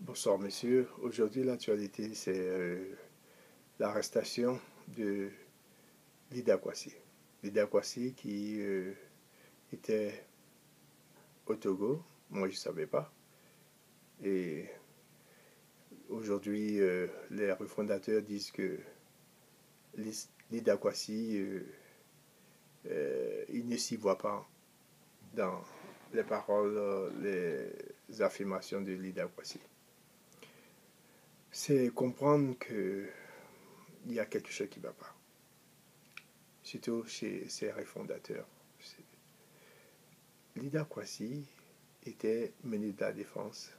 Bonsoir, monsieur. Aujourd'hui, l'actualité, c'est l'arrestation de Lida Kwasi. Lida Kwasi qui était au Togo. Moi, je ne savais pas. Et aujourd'hui, les refondateurs disent que Lida Kwasi, il ne s'y voit pas dans les paroles, les affirmations de Lida Kwasi. C'est comprendre qu'il y a quelque chose qui ne va pas. Surtout chez ses refondateurs. Lida Kwasi était ministre de la Défense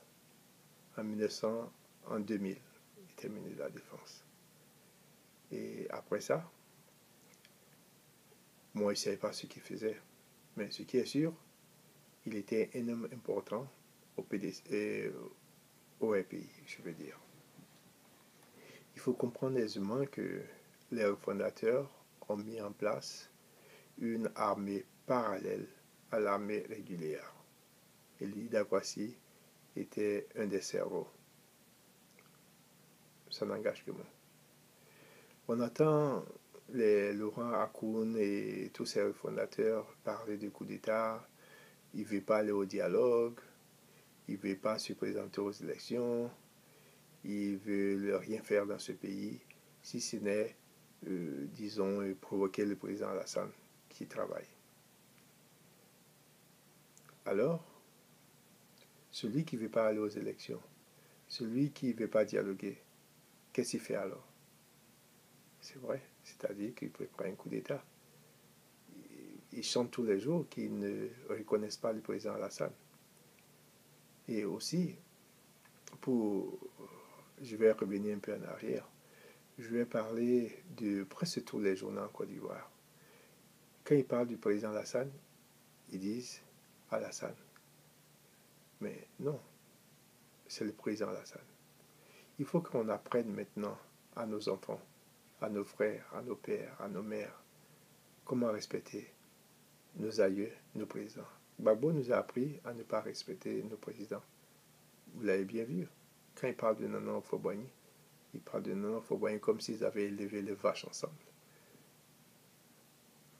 en 2000. Il était ministre de la Défense. Et après ça, moi, je ne savais pas ce qu'il faisait. Mais ce qui est sûr, il était un homme important au PDC, au RPI, je veux dire. Il faut comprendre aisément que les fondateurs ont mis en place une armée parallèle à l'armée régulière. Et Lida Kwasi était un des cerveaux. Ça n'engage que moi. On attend les Laurent Hakoun et tous ces fondateurs parler du coup d'État. Ils ne veulent pas aller au dialogue. Ils ne veulent pas se présenter aux élections. Ils ne veulent rien faire dans ce pays, si ce n'est, disons, provoquer le président Alassane qui travaille. Alors, celui qui ne veut pas aller aux élections, celui qui ne veut pas dialoguer, qu'est-ce qu'il fait alors? C'est vrai, c'est-à-dire qu'il prépare un coup d'État. Ils chantent tous les jours qu'ils ne reconnaissent pas le président Alassane. Et aussi, je vais revenir un peu en arrière, je vais parler de presque tous les journaux en Côte d'Ivoire. Quand ils parlent du président Alassane, ils disent Alassane. Mais non, c'est le président Alassane. Il faut qu'on apprenne maintenant à nos enfants, à nos frères, à nos pères, à nos mères, comment respecter nos aïeux, nos présidents. Gbagbo nous a appris à ne pas respecter nos présidents. Vous l'avez bien vu. Quand il parle de Nana Fobani, il parle de Nana Fobani comme s'ils avaient élevé les vaches ensemble.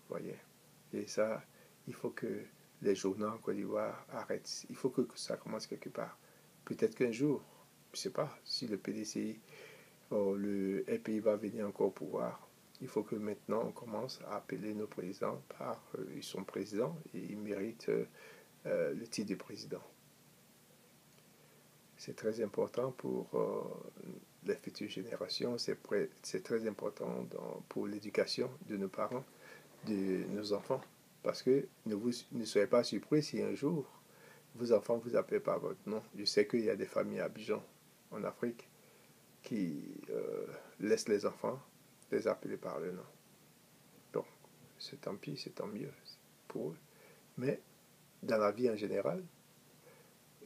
Vous voyez? Et ça, il faut que les journaux en Côte d'Ivoire arrêtent. Il faut que ça commence quelque part. Peut-être qu'un jour, je ne sais pas, si le PDCI, le RPI va venir encore au pouvoir, il faut que maintenant on commence à appeler nos présidents par ils sont présidents et ils méritent le titre de président. C'est très important pour les futures générations, c'est très important pour l'éducation de nos parents, de nos enfants. Parce que ne soyez pas surpris si un jour vos enfants ne vous appellent pas votre nom. Je sais qu'il y a des familles à Abidjan, en Afrique, qui laissent les enfants les appeler par le nom. Donc, c'est tant pis, c'est tant mieux pour eux. Mais dans la vie en général,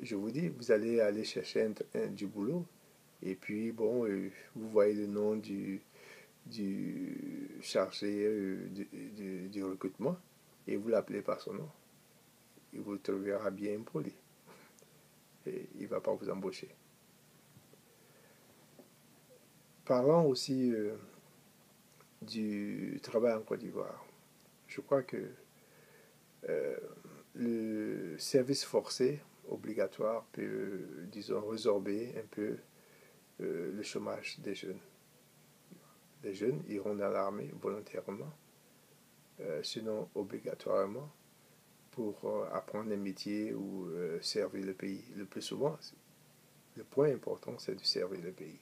je vous dis, vous allez aller chercher du boulot, et puis, bon, vous voyez le nom du chargé du recrutement, et vous l'appelez par son nom. Il vous trouvera bien impoli. Et il ne va pas vous embaucher. Parlons aussi du travail en Côte d'Ivoire. Je crois que le service forcé obligatoire peut, disons, résorber un peu le chômage des jeunes. Les jeunes iront dans l'armée volontairement, sinon obligatoirement, pour apprendre un métier ou servir le pays. Le plus souvent, le point important, c'est de servir le pays.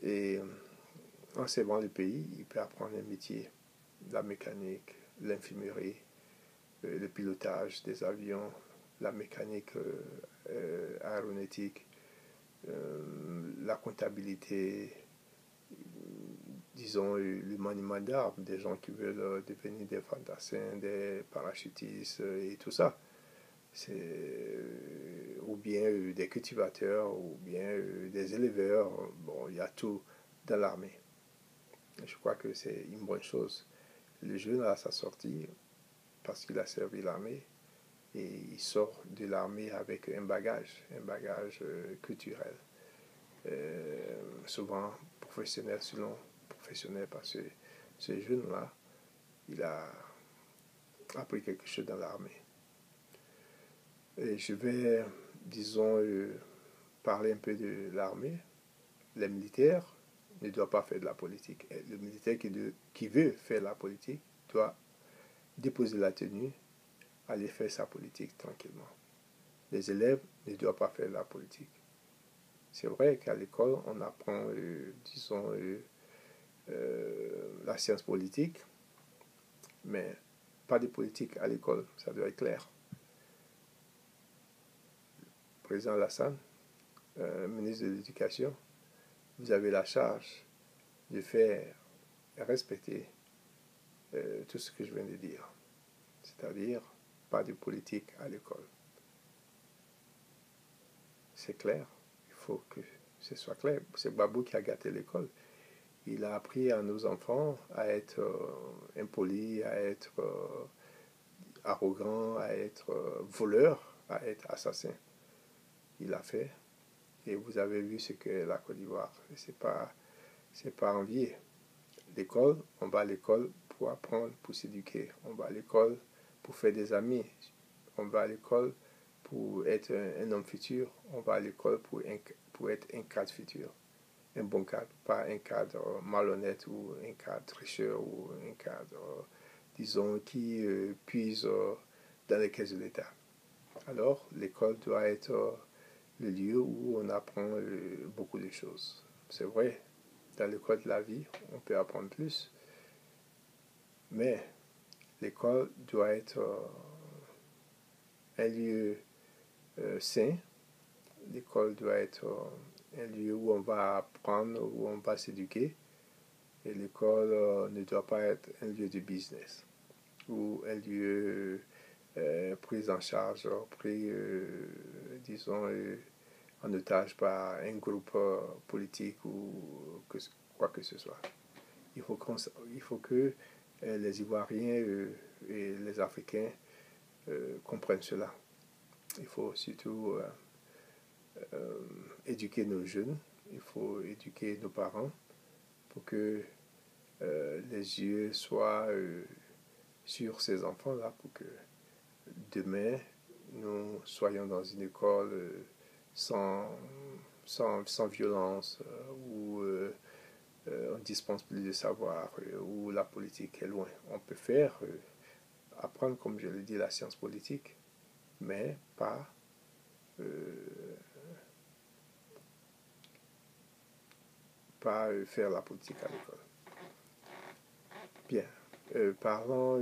Et en servant le pays, il peut apprendre un métier, la mécanique, l'infirmerie, le pilotage des avions, la mécanique aéronautique, la comptabilité, disons, le maniement d'armes, des gens qui veulent devenir des fantassins, des parachutistes et tout ça. Ou bien des cultivateurs, ou bien des éleveurs. Bon, il y a tout dans l'armée. Je crois que c'est une bonne chose. Le jeune, à sa sortie, parce qu'il a servi l'armée, et il sort de l'armée avec un bagage culturel, souvent professionnel, selon professionnel, parce que ce jeune-là, il a appris quelque chose dans l'armée. Et je vais, disons, parler un peu de l'armée. Les militaires ne doivent pas faire de la politique. Et le militaire qui veut faire la politique doit déposer la tenue, aller faire sa politique tranquillement. Les élèves ne doivent pas faire de la politique. C'est vrai qu'à l'école, on apprend, disons, la science politique, mais pas de politique à l'école, ça doit être clair. Président Alassane, ministre de l'Éducation, vous avez la charge de faire respecter tout ce que je viens de dire. C'est-à-dire, pas de politique à l'école. C'est clair. Il faut que ce soit clair. C'est Babou qui a gâté l'école. Il a appris à nos enfants à être impolis, à être arrogants, à être voleurs, à être assassins. Il l'a fait. Et vous avez vu ce qu'est la Côte d'Ivoire. C'est pas envier. L'école, on va à l'école pour apprendre, pour s'éduquer. On va à l'école pour faire des amis. On va à l'école pour être un homme futur. On va à l'école pour être un cadre futur. Un bon cadre, pas un cadre malhonnête ou un cadre tricheur ou un cadre, disons, qui puise dans les caisses de l'État. Alors, l'école doit être le lieu où on apprend beaucoup de choses. C'est vrai, dans l'école de la vie, on peut apprendre plus, mais l'école doit être un lieu sain. L'école doit être un lieu où on va apprendre, où on va s'éduquer. Et l'école ne doit pas être un lieu de business ou un lieu pris en charge, pris, disons, en otage par un groupe politique ou quoi que ce soit. Il faut que les Ivoiriens et les Africains comprennent cela. Il faut surtout éduquer nos jeunes, il faut éduquer nos parents pour que les yeux soient sur ces enfants-là, pour que demain, nous soyons dans une école sans violence, où on ne dispense plus de savoir, où la politique est loin. On peut faire, apprendre, comme je l'ai dit, la science politique, mais pas faire la politique à l'école. Bien, parlons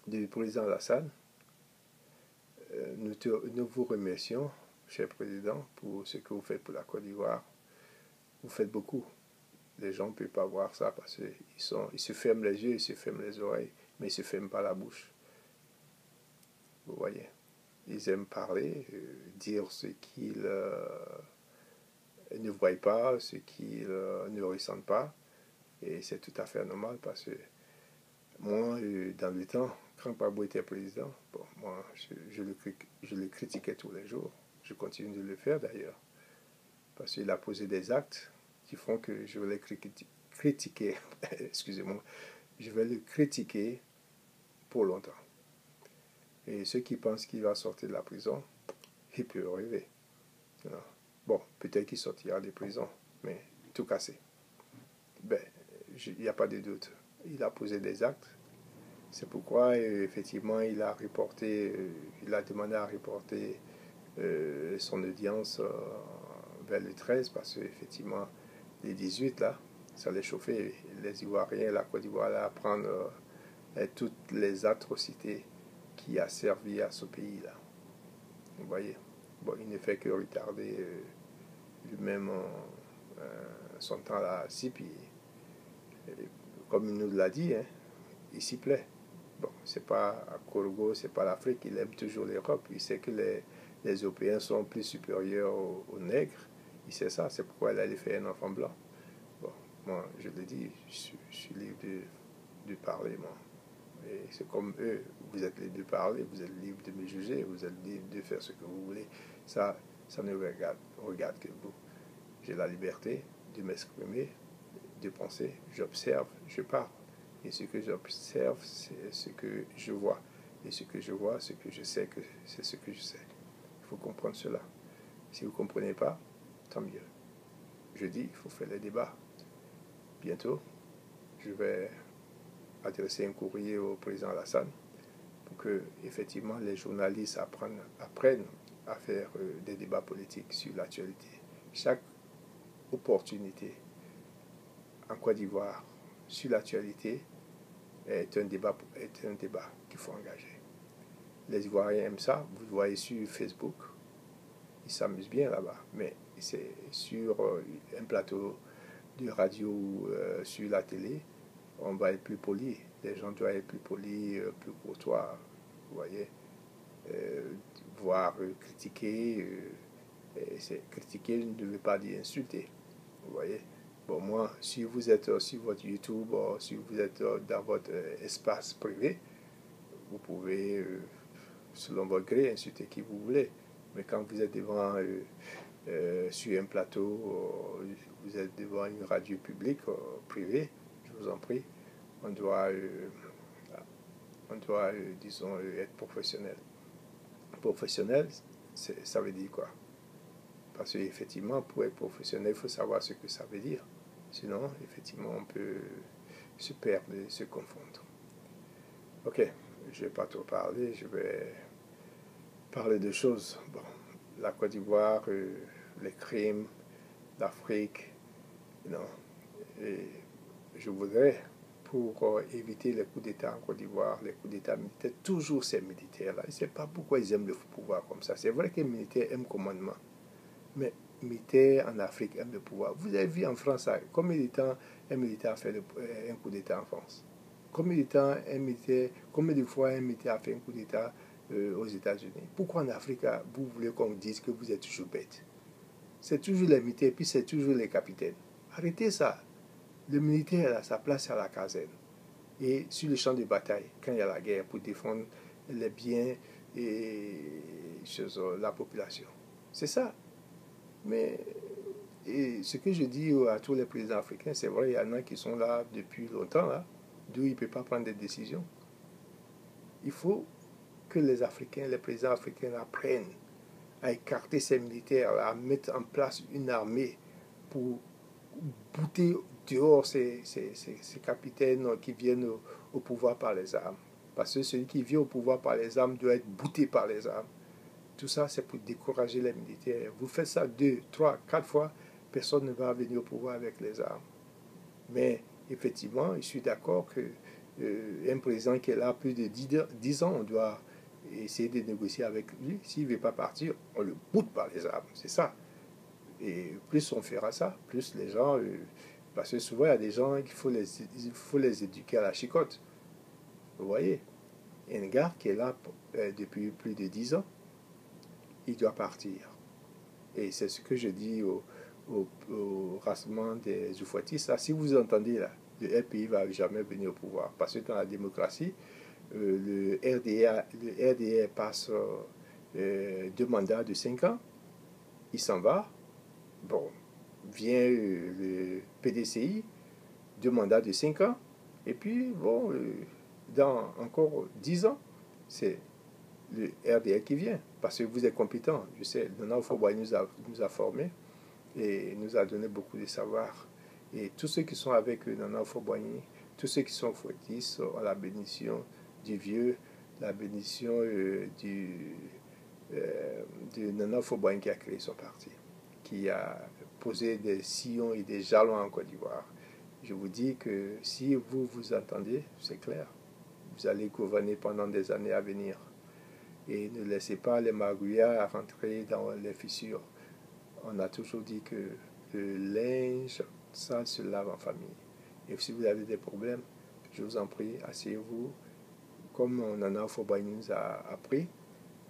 du président Alassane. Nous vous remercions, cher président, pour ce que vous faites pour la Côte d'Ivoire. Vous faites beaucoup. Les gens ne peuvent pas voir ça parce qu'ils se ferment les yeux, ils se ferment les oreilles, mais ils ne se ferment pas la bouche. Vous voyez, ils aiment parler, dire ce qu'ils ne voient pas, ce qu'ils ne ressentent pas. Et c'est tout à fait normal parce que moi, dans le temps, quand Gbagbo était président, bon, moi, je le critiquais tous les jours. Je continue de le faire d'ailleurs. Parce qu'il a posé des actes qui font que je vais le critiquer. Excusez-moi. Je vais le critiquer pour longtemps. Et ceux qui pensent qu'il va sortir de la prison, ils peuvent rêver. Bon, peut-être qu'il sortira de prison, mais tout cassé. Ben, il n'y a pas de doute. Il a posé des actes. C'est pourquoi, effectivement, il a demandé à reporter son audience vers le 13, parce qu'effectivement, les 18, là, ça allait chauffer. Les Ivoiriens, la Côte d'Ivoire, à prendre toutes les atrocités qui a servi à ce pays-là. Vous voyez. Bon, il ne fait que retarder lui-même son temps là-ci, puis comme il nous l'a dit, hein, il s'y plaît. Bon, c'est pas à Korogo, c'est pas l'Afrique, il aime toujours l'Europe. Il sait que les Européens sont plus supérieurs aux nègres. Il sait ça, c'est pourquoi il allait faire un enfant blanc. Bon, moi, je le dis, je suis libre de parler, moi. Et c'est comme eux, vous êtes libre de parler, vous êtes libre de me juger, vous êtes libre de faire ce que vous voulez. Ça ne regarde que vous. J'ai la liberté de m'exprimer, de penser, j'observe, je parle. Et ce que j'observe, c'est ce que je vois. Et ce que je vois, ce que je sais, que c'est ce que je sais. Il faut comprendre cela. Si vous ne comprenez pas, tant mieux. Je dis, il faut faire les débats. Bientôt, je vais adresser un courrier au président Alassane pour que, effectivement, les journalistes apprennent à faire des débats politiques sur l'actualité. Chaque opportunité en Côte d'Ivoire sur l'actualité est un débat qu'il faut engager. Les Ivoiriens aiment ça. Vous le voyez sur Facebook. Ils s'amusent bien là-bas. Mais c'est sur un plateau de radio ou sur la télé, on va être plus poli. Les gens doivent être plus polis, plus courtois. Vous voyez, voire critiquer. Critiquer ne veut pas dire insulter. Vous voyez. Bon, moi, si vous êtes sur votre YouTube, si vous êtes dans votre espace privé, vous pouvez, selon votre gré, insulter qui vous voulez. Mais quand vous êtes devant, sur un plateau, vous êtes devant une radio publique, privée, je vous en prie, on doit disons, être professionnel. Professionnel, ça veut dire quoi? Parce qu'effectivement, pour être professionnel, il faut savoir ce que ça veut dire. Sinon, effectivement, on peut se perdre et se confondre. Ok, je ne vais pas trop parler, je vais parler de choses. Bon, la Côte d'Ivoire, les crimes, l'Afrique, non. Et je voudrais, pour éviter les coups d'État en Côte d'Ivoire, les coups d'État militaires, toujours ces militaires-là. Je ne sais pas pourquoi ils aiment le pouvoir comme ça. C'est vrai que les militaires aiment le commandement. Mais militaires en Afrique aiment le pouvoir. Vous avez vu en France, combien de temps un militaire a fait un coup d'État en France? Combien de fois un militaire a fait un coup d'État aux États-Unis? Pourquoi en Afrique, vous voulez qu'on dise que vous êtes toujours bête? C'est toujours les militaires, puis c'est toujours les capitaines. Arrêtez ça. Le militaire a sa place à la caserne et sur le champ de bataille, quand il y a la guerre, pour défendre les biens et la population. C'est ça. Mais ce que je dis à tous les présidents africains, c'est vrai, il y en a qui sont là depuis longtemps, là, d'où ils ne peuvent pas prendre des décisions. Il faut que les Africains, les présidents africains apprennent à écarter ces militaires, à mettre en place une armée pour bouter dehors ces capitaines qui viennent au pouvoir par les armes. Parce que celui qui vient au pouvoir par les armes doit être bouté par les armes. Tout ça, c'est pour décourager les militaires. Vous faites ça 2, 3, 4 fois, personne ne va venir au pouvoir avec les armes. Mais effectivement, je suis d'accord que un président qui est là plus de 10 ans, on doit essayer de négocier avec lui. S'il ne veut pas partir, on le boute par les armes. C'est ça. Et plus on fera ça, plus les gens... parce que souvent, il y a des gens qu'il faut les éduquer à la chicotte. Vous voyez, un gars qui est là depuis plus de 10 ans, il doit partir. Et c'est ce que je dis au rassemblement des Oufouettistes. Si vous entendez là, le RPI ne va jamais venir au pouvoir. Parce que dans la démocratie, le RDA passe 2 mandats de 5 ans. Il s'en va. Bon, vient le PDCI, 2 mandats de 5 ans. Et puis, bon, dans encore 10 ans, c'est le RDA qui vient, parce que vous êtes compétent. Je sais, Nana Oufo-Boigny nous a formés et nous a donné beaucoup de savoir. Et tous ceux qui sont avec Nana Oufo-Boigny, tous ceux qui sont fouettistes ont la bénédiction du vieux, la bénédiction de Nana Oufo-Boigny qui a créé son parti, qui a posé des sillons et des jalons en Côte d'Ivoire. Je vous dis que si vous entendez, c'est clair, vous allez gouverner pendant des années à venir. Et ne laissez pas les magouillards rentrer dans les fissures. On a toujours dit que le linge sale se lave en famille. Et si vous avez des problèmes, je vous en prie, asseyez-vous, comme Nana Oufo-Boigny nous a appris,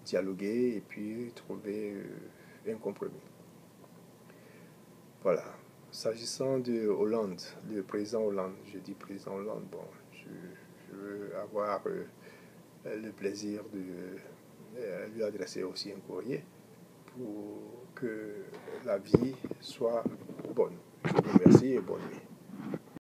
dialoguer et puis trouver un compromis. Voilà. S'agissant de Hollande, le président Hollande, je dis président Hollande, bon, je veux avoir le plaisir de lui adresser aussi un courrier pour que la vie soit bonne. Je vous remercie et bonne nuit.